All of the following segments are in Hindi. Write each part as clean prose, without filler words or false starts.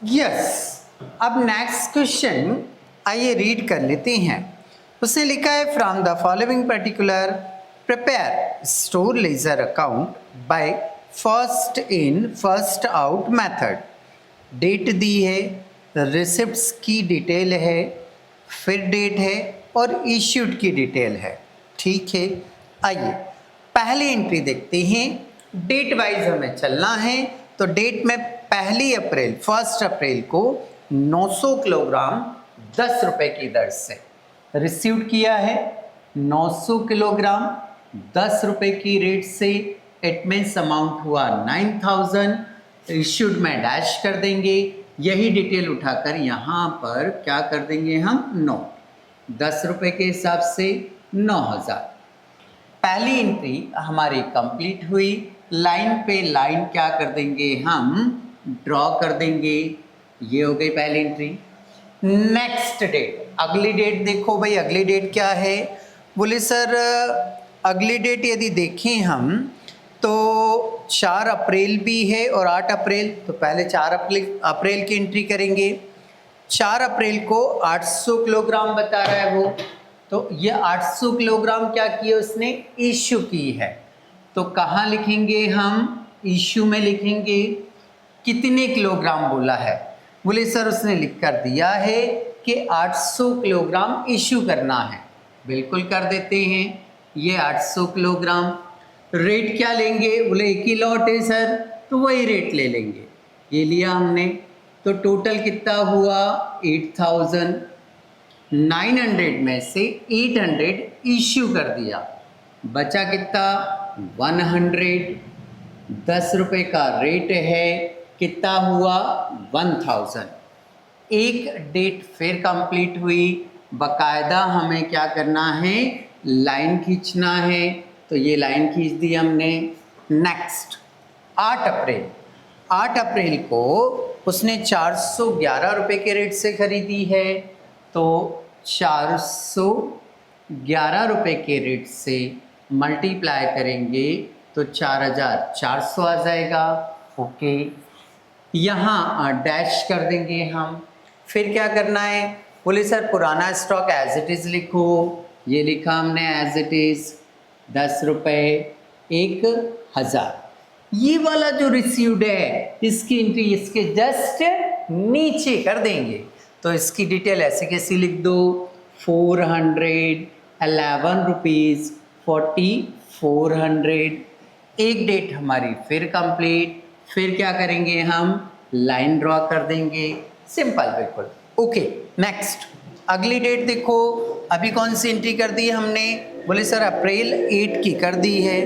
यस। अब नेक्स्ट क्वेश्चन आइए रीड कर लेते हैं। उसने लिखा है from the following particular prepare store ledger account by first in first out method. Date दी है, रिसिप्ट्स की डिटेल है, फिर डेट है और इश्यूड की डिटेल है। ठीक है, आइए पहली एंट्री देखते हैं। डेट वाइज हमें चलना है तो डेट में 1 अप्रैल को 900 किलोग्राम 10 रुपए की दर से रिसीव किया है। 900 किलोग्राम 10 रुपए की रेट से, इट मीन्स अमाउंट हुआ 9000। इश्यूड में डैश कर देंगे, यही डिटेल उठाकर यहाँ पर क्या कर देंगे हम, नोट 10 रुपए के हिसाब से 9000। पहली एंट्री हमारी कंप्लीट हुई। लाइन पे लाइन क्या कर देंगे हम, ड्रॉ कर देंगे। ये हो गई पहली एंट्री। नेक्स्ट डेट, अगली डेट देखो भाई, अगली डेट क्या है। बोले सर अगली डेट यदि देखें हम तो 4 अप्रैल भी है और 8 अप्रैल। तो पहले 4 अप्रैल की एंट्री करेंगे। 4 अप्रैल को 800 किलोग्राम बता रहा है वो, तो ये 800 किलोग्राम क्या किया उसने, इश्यू की है। तो कहाँ लिखेंगे हम, इश्यू में लिखेंगे। कितने किलोग्राम बोला है, बोले सर उसने लिख कर दिया है कि 800 किलोग्राम इश्यू करना है। बिल्कुल कर देते हैं, ये 800 किलोग्राम। रेट क्या लेंगे, बोले एक ही लॉट है सर, तो वही रेट ले लेंगे। ये लिया हमने, तो टोटल कितना हुआ 8900 में से 800 इश्यू कर दिया, बचा कितना 100। 10 रुपए का रेट है, कितना हुआ 1000। एक डेट फिर कंप्लीट हुई। बकायदा हमें क्या करना है, लाइन खींचना है, तो ये लाइन खींच दी हमने। नेक्स्ट 8 अप्रैल, 8 अप्रैल को उसने 411 रुपए के रेट से खरीदी है, तो 411 रुपए के रेट से मल्टीप्लाई करेंगे तो 4400 आ जाएगा। ओके, यहाँ डैश कर देंगे हम। फिर क्या करना है, बोले सर पुराना स्टॉक एज इट इज़ लिखो। ये लिखा हमने एज इट इज़ 10 रुपये 1000। ये वाला जो रिसीव्ड है इसकी एंट्री इसके जस्ट नीचे कर देंगे। तो इसकी डिटेल ऐसे कैसी लिख दो, 411 रुपीज़ 4400। एक डेट हमारी फिर कंप्लीट। फिर क्या करेंगे हम, लाइन ड्रॉ कर देंगे, सिंपल बिल्कुल। ओके, नेक्स्ट अगली डेट देखो, अभी कौन सी एंट्री कर दी हमने, बोले सर अप्रैल 8 की कर दी है।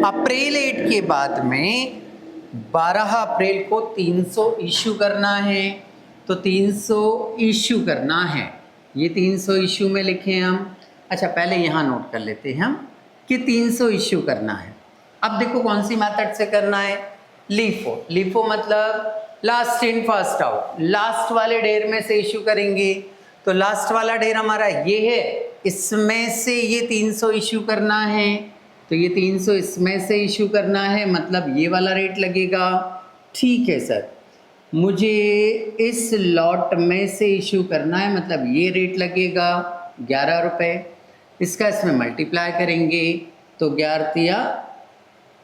अप्रैल 8 के बाद में 12 अप्रैल को 300 इशू करना है, तो 300 इशू करना है। ये 300 इशू में लिखे हम। अच्छा पहले यहाँ नोट कर लेते हैं हम कि 300 इशू करना है। अब देखो कौन सी मेथड से करना है, लीफो। लीफो मतलब last in first out, last वाले ढेर में से इशू करेंगे। तो लास्ट वाला ढेर हमारा ये है, इसमें से ये 300 इशू करना है, तो ये 300 इसमें से इशू करना है, मतलब ये वाला रेट लगेगा। ठीक है सर, मुझे इस लॉट में से इशू करना है, मतलब ये रेट लगेगा 11 रुपये। इसका इसमें मल्टीप्लाई करेंगे तो 11 या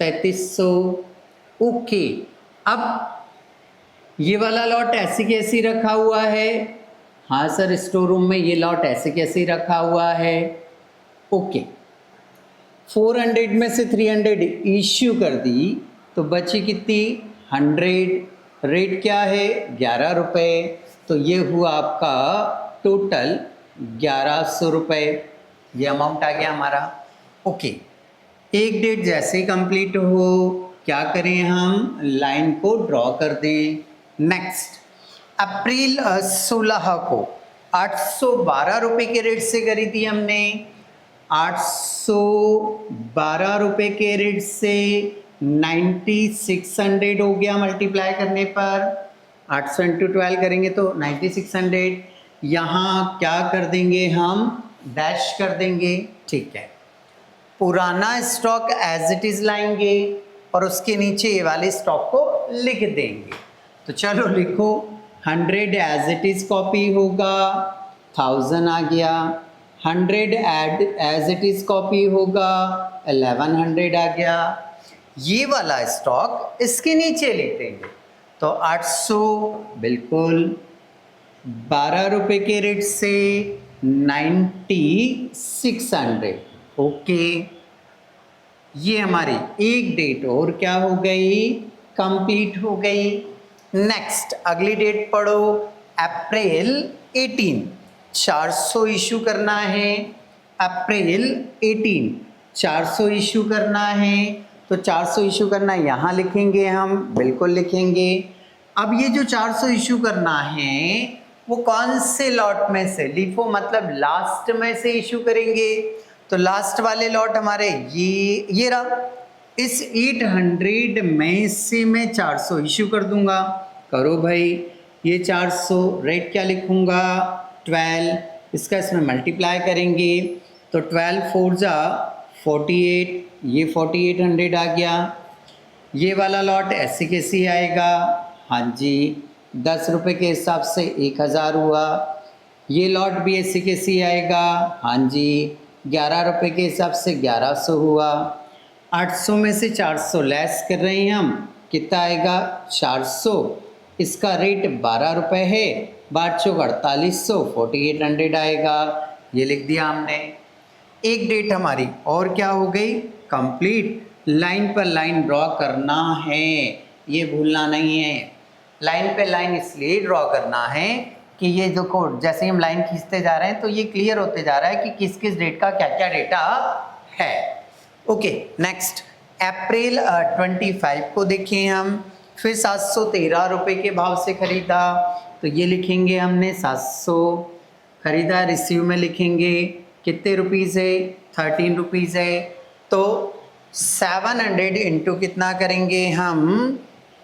3300। ओके, अब ये वाला लॉट ऐसे कैसे रखा हुआ है, हाँ सर स्टोर रूम में ये लॉट ऐसे कैसे रखा हुआ है। ओके, 400 में से 300 इश्यू कर दी तो बची कितनी 100। रेट क्या है 11 रुपये, तो ये हुआ आपका टोटल 1100 रुपये। ये अमाउंट आ गया हमारा। ओके, एक डेट जैसे कंप्लीट हो क्या करें हम, लाइन को ड्रॉ कर दें। नेक्स्ट अप्रैल 16 को 812 रुपये के रेट से खरीदी हमने। 812 रुपये के रेट से 9600 हो गया मल्टीप्लाई करने पर। 800 × 12 करेंगे तो 9600। यहाँ क्या कर देंगे हम, डैश कर देंगे। ठीक है, पुराना स्टॉक एज इट इज़ लाएंगे और उसके नीचे ये वाले स्टॉक को लिख देंगे। तो चलो लिखो 100 एज इट इज़ कॉपी होगा, 1000 आ गया। 100 एज इट इज़ कॉपी होगा, 1100 आ गया। ये वाला स्टॉक इसके नीचे लिख देंगे, तो 800 बिल्कुल, 12 रुपये के रेट से 9600। ओके, ये हमारी एक डेट और क्या हो गई, कंप्लीट हो गई। नेक्स्ट अगली डेट पढ़ो, अप्रैल 18, 400 इशू करना है। अप्रैल 18 400 इशू करना है, तो 400 इशू करना यहाँ लिखेंगे हम, बिल्कुल लिखेंगे। अब ये जो 400 इशू करना है वो कौन से लॉट में से, लिफो मतलब लास्ट में से इशू करेंगे। तो लास्ट वाले लॉट हमारे ये रहा, इस 800 में से मैं 400 इशू कर दूंगा। करो भाई, ये 400 रेट क्या लिखूंगा, 12, इसका इसमें मल्टीप्लाई करेंगे, तो 12 4 जा 48, ये 4800 आ गया। ये वाला लॉट ऐसे कैसे आएगा, हाँ जी 10 रुपये के हिसाब से 1000 हुआ। ये लॉट भी ऐसे कैसे आएगा, हाँ जी 11 रुपये के हिसाब से 1100 हुआ। 800 में से 400 लेस कर रहे हैं हम, कितना आएगा 400, इसका रेट 12 रुपये है, 12 चौक 4800, 4800 आएगा। ये लिख दिया हमने। एक डेट हमारी और क्या हो गई, कंप्लीट। लाइन पर लाइन ड्रॉ करना है, ये भूलना नहीं है। लाइन पे लाइन इसलिए ड्रॉ करना है कि ये जो कोड जैसे हम लाइन खींचते जा रहे हैं तो ये क्लियर होते जा रहा है कि किस किस डेट का क्या क्या डेटा है। ओके, नेक्स्ट अप्रैल 25 को देखें हम, फिर 713 रुपये के भाव से खरीदा, तो ये लिखेंगे हमने 700 खरीदा। रिसीव में लिखेंगे कितने रुपीज़ है, 13 रुपीज़ है, तो 700 इंटू कितना करेंगे हम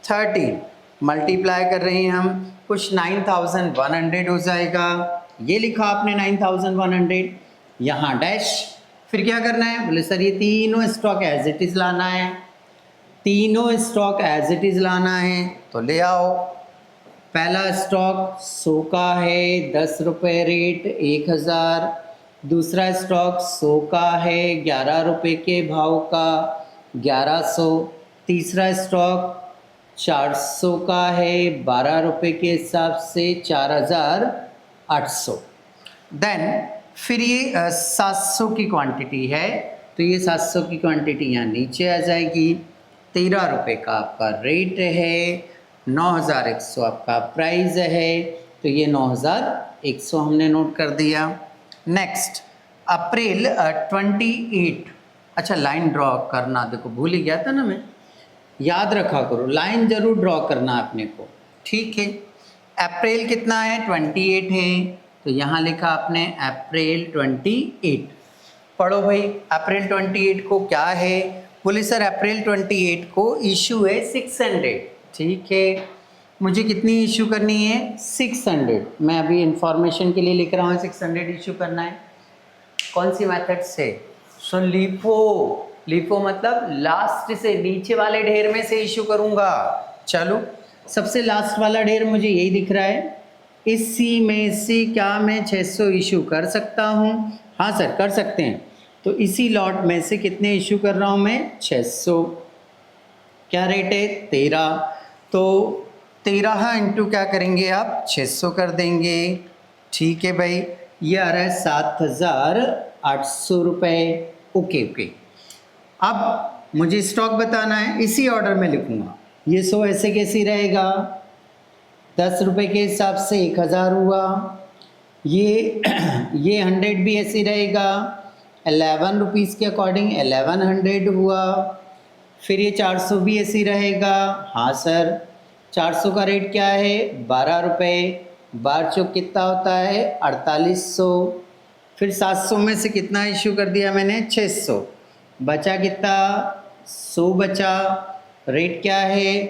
13, मल्टीप्लाई कर रहे हैं हम, कुछ 9100 हो जाएगा। ये लिखा आपने 9100, यहाँ डैश, फिर क्या करना है, बोले सर ये तीनों स्टॉक एज इट इज़ लाना है, तीनों स्टॉक एज इट इज़ लाना है, तो ले आओ। पहला स्टॉक 100 का है, 10 रुपये रेट 1000। दूसरा स्टॉक 100 का है, 11 रुपये के भाव का 1100। तीसरा स्टॉक 400 का है, 12 रुपये के हिसाब से 4800। देन फिर ये 700 की क्वांटिटी है, तो ये 700 की क्वांटिटी यहाँ नीचे आ जाएगी। 13 रुपये का आपका रेट है, 9100 आपका प्राइस है, तो ये 9100 हमने नोट कर दिया। नेक्स्ट अप्रैल 28, अच्छा लाइन ड्रॉ करना, देखो भूल ही गया था ना मैं, याद रखा करो लाइन जरूर ड्रॉ करना अपने को, ठीक है। अप्रैल कितना है, 28 है, तो यहाँ लिखा आपने अप्रैल 28। पढ़ो भाई, अप्रैल 28 को क्या है, बोले सर अप्रैल 28 को इशू है 600, ठीक है। मुझे कितनी इशू करनी है, 600। मैं अभी इंफॉर्मेशन के लिए लिख रहा हूँ 600 इशू करना है। कौन सी मेथड से, सो लीफो, लीफो मतलब लास्ट से नीचे वाले ढेर में से इशू करूँगा। चलो सबसे लास्ट वाला ढेर मुझे यही दिख रहा है, इसी में से क्या मैं 600 इशू कर सकता हूँ, हाँ सर कर सकते हैं। तो इसी लॉट में से कितने इशू कर रहा हूँ मैं, 600। क्या रेट है, 13, तो 13 इंटू क्या करेंगे आप, 600 कर देंगे, ठीक है भाई। ये आ रहा है 7800 रुपये। ओके ओके, अब मुझे स्टॉक बताना है, इसी ऑर्डर में लिखूँगा। ये 100 ऐसे कैसे रहेगा, 10 रुपये के हिसाब से 1000 हुआ। ये 100 भी ऐसे रहेगा, 11 रुपीज़ के अकॉर्डिंग 1100 हुआ। फिर ये 400 भी ऐसे रहेगा, हाँ सर 400 का रेट क्या है, 12 रुपये, 12 चौक कितना होता है 4800। फिर 700 में से कितना इशू कर दिया मैंने, 600, बचा कितना 100 बचा, रेट क्या है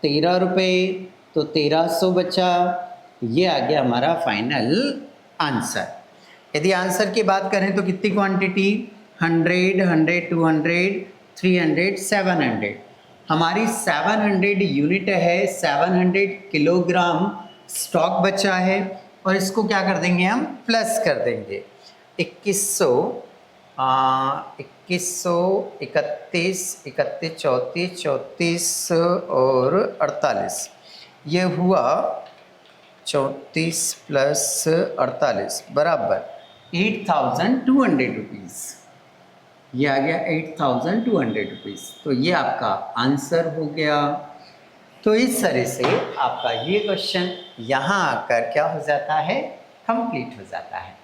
13 रुपये, तो 1300 बचा। ये आ गया हमारा फाइनल आंसर। यदि आंसर की बात करें तो कितनी क्वांटिटी, 100, 100, 200, 300, 700। हमारी 700 यूनिट है, 700 किलोग्राम स्टॉक बचा है और इसको क्या कर देंगे हम, प्लस कर देंगे। 2131, 31, 34, 34 और 48, ये हुआ 34 प्लस 48 बराबर 8200 रुपीज़। ये आ गया 8200 रुपीज़। तो ये आपका आंसर हो गया। तो इस तरह से आपका ये क्वेश्चन यहाँ आकर क्या हो जाता है, कंप्लीट हो जाता है।